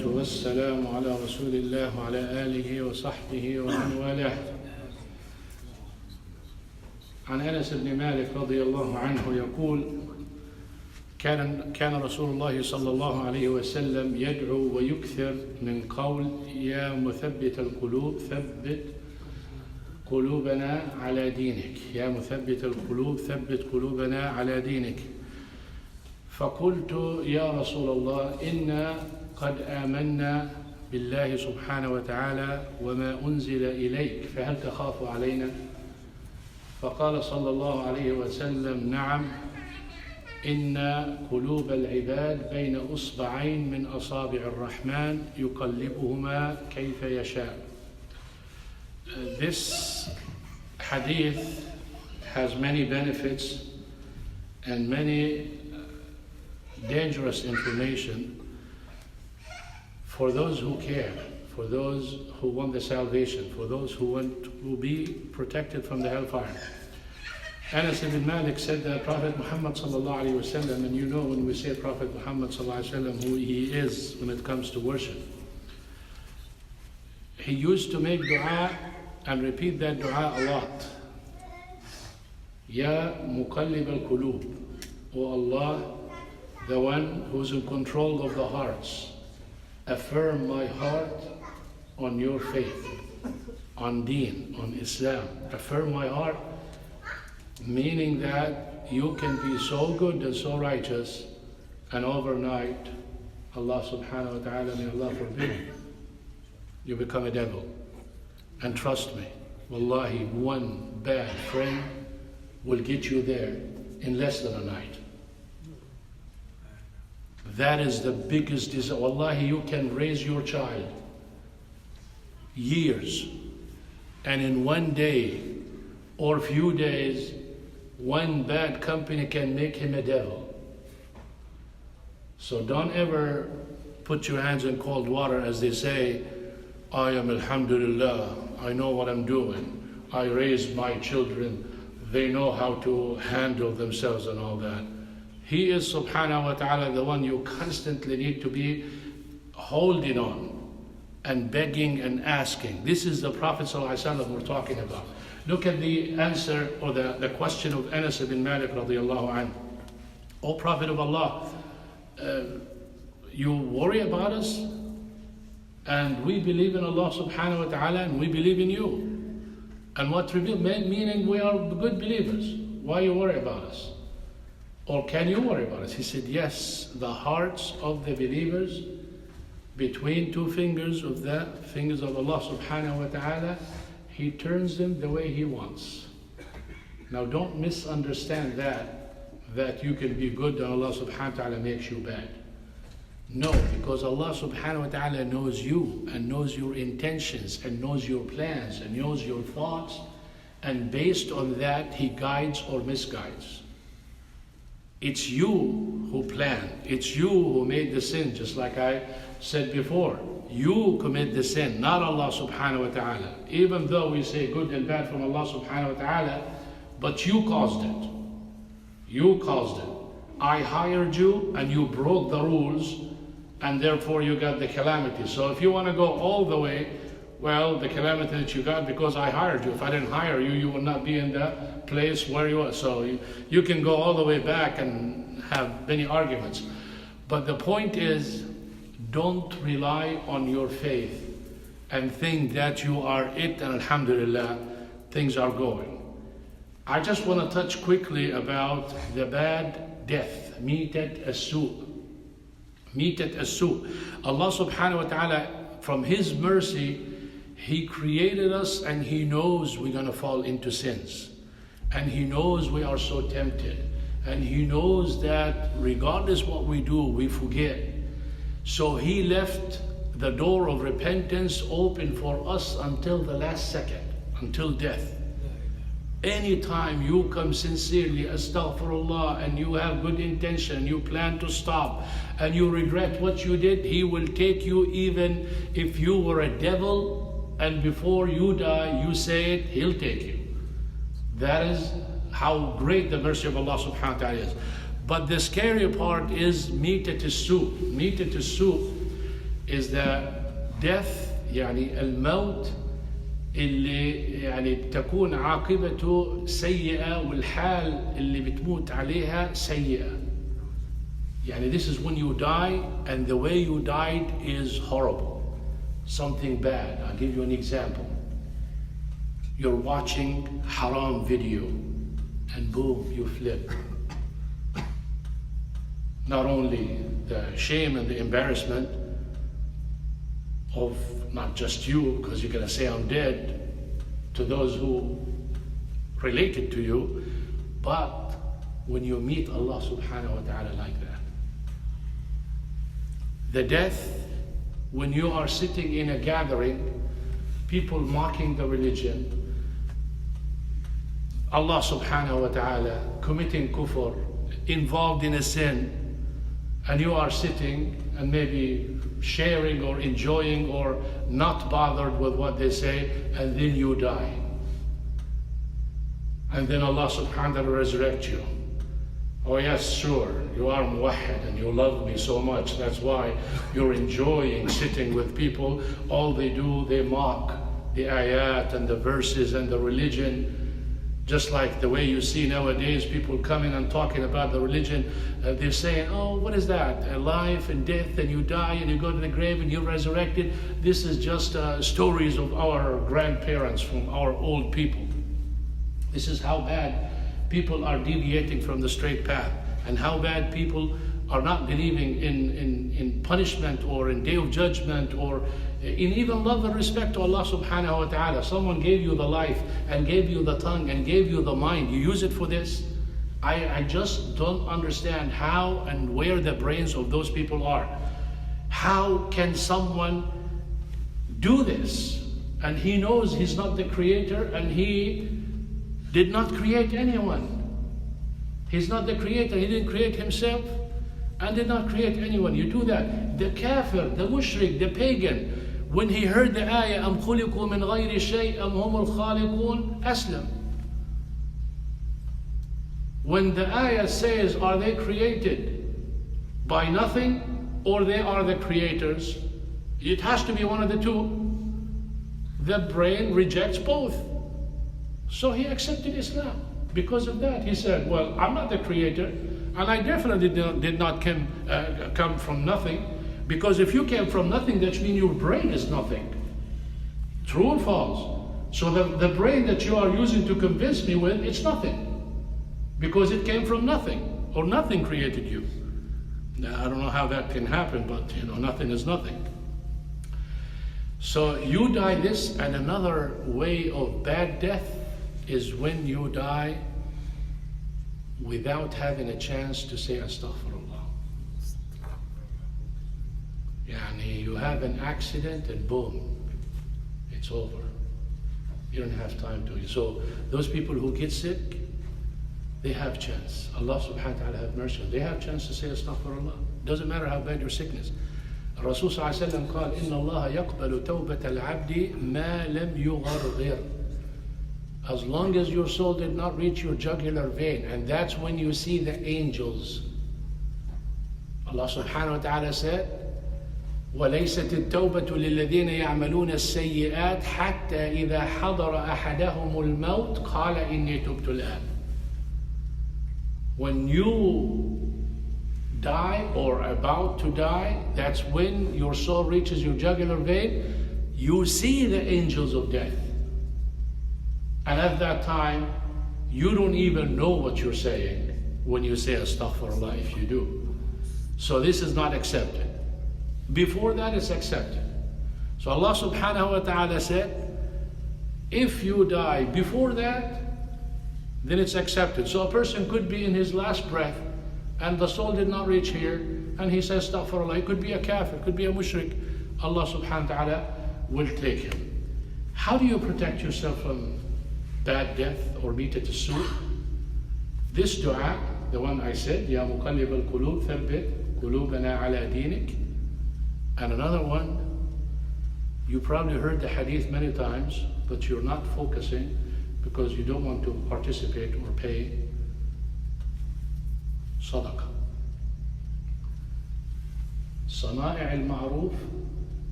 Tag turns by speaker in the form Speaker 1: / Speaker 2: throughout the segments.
Speaker 1: والسلام على رسول الله وعلى آله وصحبه ومن والاه. عن أنس بن مالك رضي الله عنه يقول: كان رسول الله صلى الله عليه وسلم يدعو ويكثر من قول: يا مثبت القلوب ثبت قلوبنا على دينك، يا مثبت القلوب ثبت قلوبنا على دينك. فقلت: يا رسول الله، إنا قد آمنا بالله سبحانه وتعالى وما أنزل إليك، فهل تخاف علينا؟ فقال صلى الله عليه وسلم: نعم، إن قلوب العباد بين أصبعين من أصابع الرحمن يقلبهما كيف يشاء. This hadith has many benefits and many dangerous information for those who care, for those who want the salvation, for those who want to be protected from the hellfire. Anas ibn Malik said that Prophet Muhammad sallallahu alaihi wasallam, and you know when we say Prophet Muhammad sallallahu alaihi wasallam who he is when it comes to worship, he used to make dua and repeat that dua a lot. Ya muqallib al-qulub, O Allah, the one who's in control of the hearts, affirm my heart on your faith, on deen, on Islam. Affirm my heart, meaning that you can be so good and so righteous, and overnight, Allah subhanahu wa ta'ala, may Allah forbid, you become a devil. And trust me, wallahi, one bad friend will get you there in less than a night. That is the biggest disaster. Wallahi, you can raise your child years, and in one day or few days, one bad company can make him a devil. So don't ever put your hands in cold water, as they say. I am alhamdulillah, I know what I'm doing. I raised my children, they know how to handle themselves and all that. He is subhanahu wa ta'ala the one you constantly need to be holding on and begging and asking. This is the Prophet sallallahu alaihi wasallam we're talking about. Look at the answer or the question of Anas ibn Malik radiyallahu anhu. O Prophet of Allah, you worry about us, and we believe in Allah subhanahu wa ta'ala, and we believe in you. And what revealed, meaning we are good believers. Why you worry about us? Or can you worry about us? He said, yes, the hearts of the believers between two fingers of the fingers of Allah subhanahu wa ta'ala, He turns them the way He wants. Now don't misunderstand that you can be good and Allah subhanahu wa ta'ala makes you bad. No, because Allah subhanahu wa ta'ala knows you and knows your intentions and knows your plans and knows your thoughts, and based on that He guides or misguides. It's you who planned. It's you who made the sin, just like I said before. You commit the sin, not Allah subhanahu wa ta'ala. Even though we say good and bad from Allah subhanahu wa ta'ala, but you caused it. You caused it. I hired you and you broke the rules, and therefore you got the calamity. So if you want to go all the way, well, the calamity that you got because I hired you. If I didn't hire you, you would not be in the place where you are. So you can go all the way back and have many arguments. But the point is, don't rely on your faith and think that you are it and alhamdulillah, things are going. I just want to touch quickly about the bad death, ميتة السوء. ميتة السوء. Allah subhanahu wa ta'ala, from His mercy, He created us, and He knows we're going to fall into sins. And He knows we are so tempted. And He knows that regardless what we do, we forget. So He left the door of repentance open for us until the last second, until death. Anytime you come sincerely, astaghfirullah, and you have good intention, you plan to stop, and you regret what you did, He will take you even if you were a devil, and before you die, you say it, He'll take you. That is how great the mercy of Allah subhanahu wa ta'ala is. But the scary part is ميتة السوء. ميتة السوء is that death يعني الموت اللي يعني بتكون عاقبته سيئة والحال اللي بتموت عليها سيئة. يعني this is when you die and the way you died is horrible, something bad. I'll give you an example. You're watching haram video and boom, you flip. Not only the shame and the embarrassment of not just you, because you're going to say I'm dead, to those who related to you, but when you meet Allah subhanahu wa ta'ala like that. The death, when you are sitting in a gathering, people mocking the religion, Allah subhanahu wa ta'ala committing kufr, involved in a sin, and you are sitting and maybe sharing or enjoying or not bothered with what they say, and then you die. And then Allah subhanahu wa ta'ala resurrect you. Oh yes, sure, you are muwahhid and you love me so much. That's why you're enjoying sitting with people. All they do, they mock the ayat and the verses and the religion. Just like the way you see nowadays, people coming and talking about the religion, they're saying, oh, what is that? Life and death, and you die and you go to the grave and you're resurrected. This is just stories of our grandparents, from our old people. This is how bad people are deviating from the straight path, and how bad people are not believing in punishment or in day of judgment or in even love and respect to Allah subhanahu wa ta'ala. Someone gave you the life and gave you the tongue and gave you the mind. You use it for this? I just don't understand how and where the brains of those people are. How can someone do this? And he knows he's not the creator, and he did not create anyone. He's not the creator. He didn't create himself and did not create anyone. You do that. The kafir, the mushrik, the pagan, when he heard the ayah, أَمْ خُلِقُوا مِنْ غَيْرِ شَيْءٍ أَمْ هُمُ الْخَالِقُونَ أَسْلَمْ. When the ayah says, are they created by nothing or they are the creators, it has to be one of the two. The brain rejects both. So he accepted Islam. Because of that, he said, well, I'm not the creator, and I definitely did not come from nothing. Because if you came from nothing, that means your brain is nothing. True or false? So the brain that you are using to convince me with, it's nothing. Because it came from nothing, or nothing created you. Now, I don't know how that can happen, but nothing is nothing. So you die this, and another way of bad death is when you die without having a chance to say astaghfirullah. Yani you have an accident and boom, it's over. You don't have time to. So those people who get sick, they have chance. Allah subhanahu wa ta'ala have mercy. They have chance to say astaghfirullah. Doesn't matter how bad your sickness. Rasul sallallahu alayhi wa sallam قال إن الله يقبل توبة العبد ما لم يغرغر. As long as your soul did not reach your jugular vein, and that's when you see the angels. Allah subhanahu wa ta'ala said, وَلَيْسَتِ التَّوْبَةُ لِلَّذِينَ يَعْمَلُونَ السَّيِّئَاتِ حَتَّى إِذَا حَضَرَ أَحَدَهُمُ الْمَوْتِ قَالَ إِنِّي تُبْتُ الْآنَ. When you die or about to die, that's when your soul reaches your jugular vein. You see the angels of death. And at that time, you don't even know what you're saying when you say astaghfirullah, if you do. So this is not accepted. Before that, it's accepted. So Allah subhanahu wa ta'ala said, if you die before that, then it's accepted. So a person could be in his last breath and the soul did not reach here, and he says astaghfirullah. It could be a kafir, could be a mushrik. Allah subhanahu wa ta'ala will take him. How do you protect yourself from bad death or ميتة السوء? This dua, the one I said, يا مقلب القلوب ثبت قلوبنا على دينك. And another one, you probably heard the hadith many times, but you're not focusing because you don't want to participate or pay صدقة. صنائع المعروف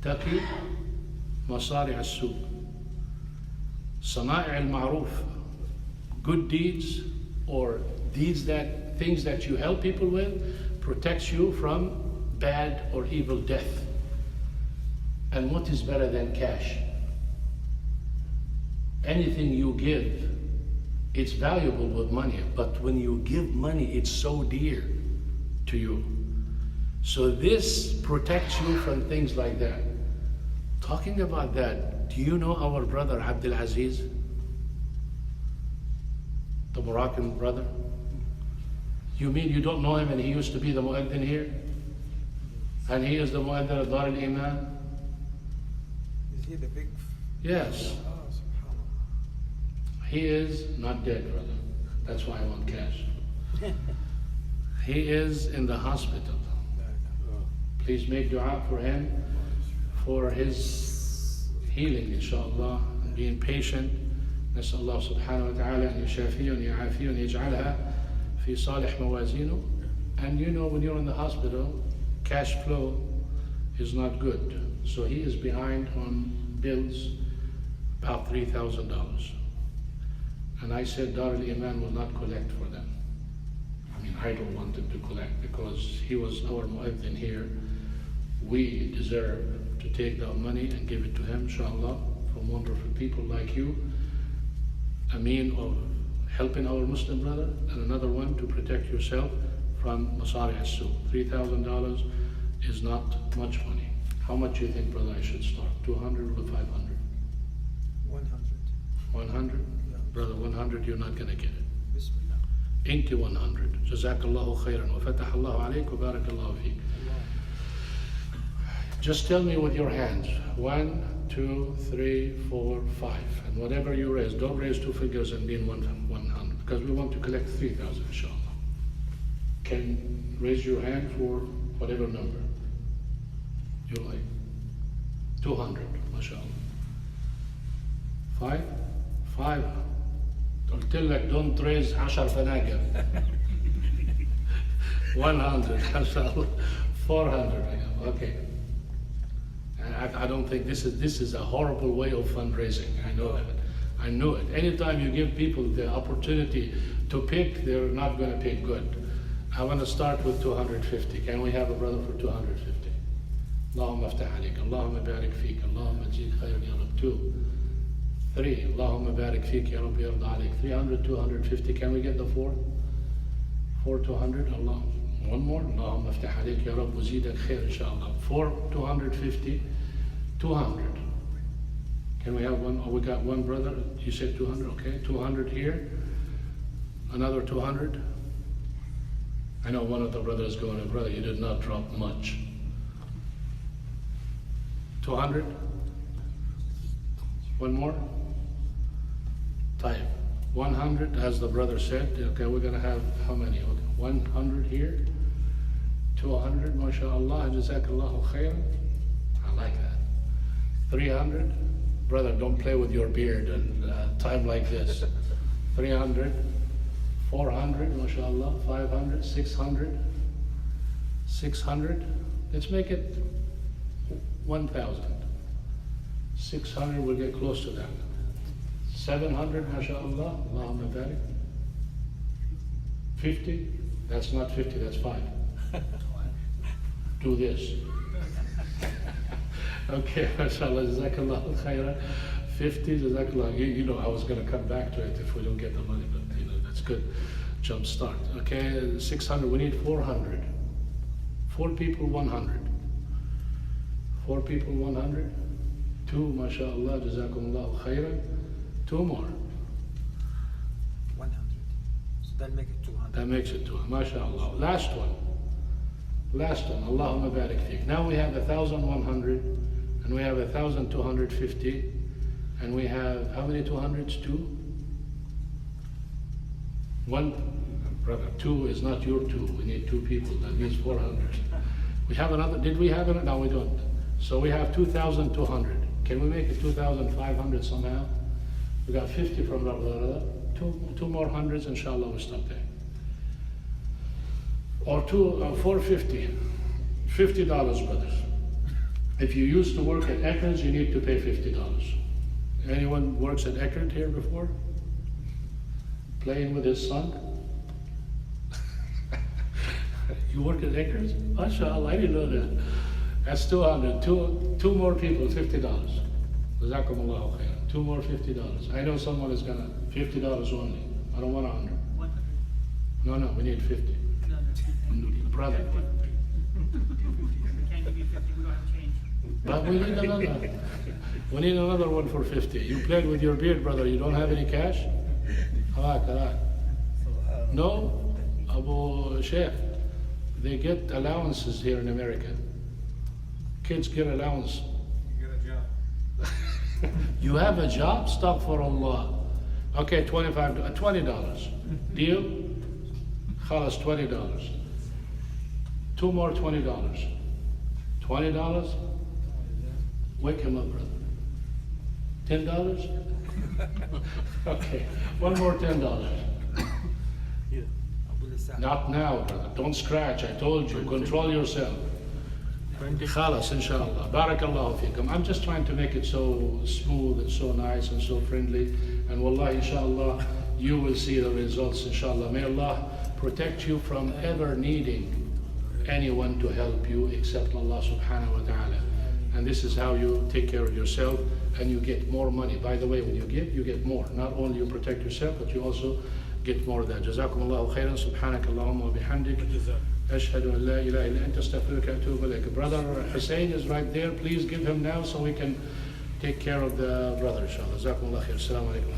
Speaker 1: تقي مصارع السوء. صنائع المعروف, good deeds or deeds that, things that you help people with, protects you from bad or evil death. And what is better than cash? Anything you give, it's valuable with money, but when you give money, it's so dear to you. So this protects you from things like that. Talking about that, do you know our brother Abdul Aziz? The Moroccan brother? You mean you don't know him and he used to be the mu'adhin here? And he is the mu'adhin of Dar al-Iman?
Speaker 2: Is he the big?
Speaker 1: Yes.
Speaker 2: Oh, subhanAllah.
Speaker 1: He is not dead, brother. That's why I want cash. He is in the hospital. Please make dua for him, for his healing, inshallah, and being patient. نسأل الله سبحانه وتعالى أن يشافيه ويعافيه ويجعلها في صالح موازينه. And you know, when you're in the hospital, cash flow is not good. So he is behind on bills, about $3,000. And I said Dar al-Iman will not collect for them. I mean, I don't want him to collect because he was our mu'adhin here. We deserve to take that money and give it to him, inshallah, from wonderful people like you. A mean of helping our Muslim brother, and another one to protect yourself from masari as-su. $3,000 is not much money. How much do you think, brother, I should start? 200 or 500?
Speaker 2: 100.
Speaker 1: 100?
Speaker 2: Yeah.
Speaker 1: Brother, 100, you're not going to get it.
Speaker 2: Bismillah.
Speaker 1: Inti 100. Jazakallahu khairan wa fatahallahu alayk wa barakallahu feek. Just tell me with your hands. 1, 2, 3, 4, 5. And whatever you raise, don't raise two figures and be in 100, because we want to collect 3,000, inshallah. Can raise your hand for whatever number you like. 200, mashallah. 5? 5. قلت لك don't raise 10 فناجر. 100, mashallah. 400, okay. I don't think this is a horrible way of fundraising. I know that. I know it. Anytime you give people the opportunity to pick, they're not going to pick good. I want to start with 250. Can we have a brother for 250? اللهم افتح عليك. اللهم بارك فيك. اللهم تزيد خير يا رب. 2, 3. اللهم بارك فيك يا رب يرضى عليك. 300, 250. Can we get the 4? 4, 200. Allah. One more. اللهم افتح عليك يا رب وزيدك خير إن شاء الله. 4, 250. 200. Can we have one? Oh, we got one brother. You said 200, okay. 200 here. Another 200. I know one of the brothers going, brother, you did not drop much. 200. One more. Type. 100, as the brother said. Okay, we're going to have how many? Okay, 100 here. 200, mashallah, jazakallahu khairan. I like that. 300, brother, don't play with your beard and time like this. 300, 400, mashallah, 500, 600, 600. Let's make it 1,000. 600, we'll get close to that. 700, mashallah, Allahumma barik. 50, that's not 50, that's 5. Do this. Okay, mashallah, jazakallahu khairan. 50, jazakallah. You know, I was going to come back to it if we don't get the money, but you know, that's good. Jump start. Okay, 600, we need 400. 4 people, 100. 4 people, 100. 2, mashallah, jazakumullahu khairan. 2 more.
Speaker 2: 100. So that make it 200.
Speaker 1: That makes it 200, mashallah. Last one. Last one, Allahumma barik fiqh. Now we have 1,100, and we have 1,250, and we have, how many 200s? 2? 1, brother, 2 is not your 2. We need 2 people, that means 400. We have another, did we have it? No, we don't. So we have 2,200. Can we make it 2,500 somehow? We got 50 from brother. Two more hundreds, inshallah, we'll stop there. Or 450. $50, brothers. If you used to work at Eckerd's, you need to pay $50. Anyone works at Eckerd here before? Playing with his son? You work at Eckerd's? MashaAllah, I didn't know that. That's 200. Two more people, $50. Jazakumullahu khairan. Two more $50. I know someone is gonna $50 only. I don't want 100.
Speaker 3: 100.
Speaker 1: No, we need 50.
Speaker 3: No.
Speaker 1: Brother.
Speaker 3: We can't give you 50, we don't have change.
Speaker 1: But we need another. We need another one for 50. You played with your beard, brother. You don't have any cash? Alright. No, Abu Sheikh. They get allowances here in America. Kids get allowance.
Speaker 2: You get a job.
Speaker 1: You have a job? Astaghfirullah. Okay, $20. Deal? Khalas, $20. Two more $20. $20? Wake him up, brother. $10? Okay, one more $10. Not now, brother. Don't scratch. I told you. Control yourself. Khalas, inshallah. Barakallahu feekum. I'm just trying to make it so smooth and so nice and so friendly. And wallahi, inshallah, you will see the results, inshallah. May Allah protect you from ever needing anyone to help you except Allah subhanahu wa ta'ala. And this is how you take care of yourself and you get more money. By the way, when you give, you get more. Not only you protect yourself, but you also get more of that. Jazakumullahu khairan. Subhanakallahumma wa bihamdik. Ashhadu an la ilaha illa anta astaghfiruka wa atubu ilayk. Brother Hussein is right there. Please give him now so we can take care of the brother, inshallah. Jazakumullahu khair. Assalamu alaikum.